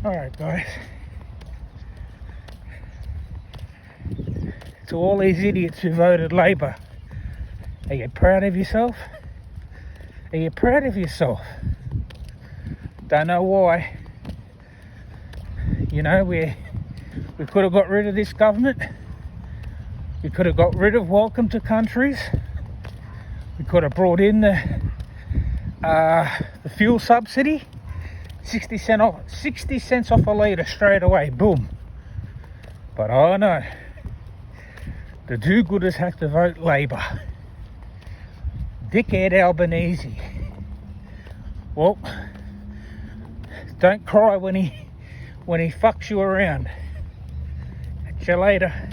Alright guys, to all these idiots who voted Labor, are you proud of yourself? Are you proud of yourself? Don't know why. You know, we could have got rid of this government. We could have got rid of welcome to countries. We could have brought in the fuel subsidy, 60 cents off a litre straight away, boom. But oh no, the do-gooders have to vote Labor. Dickhead Albanese. Well, don't cry when he fucks you around. Catch you later.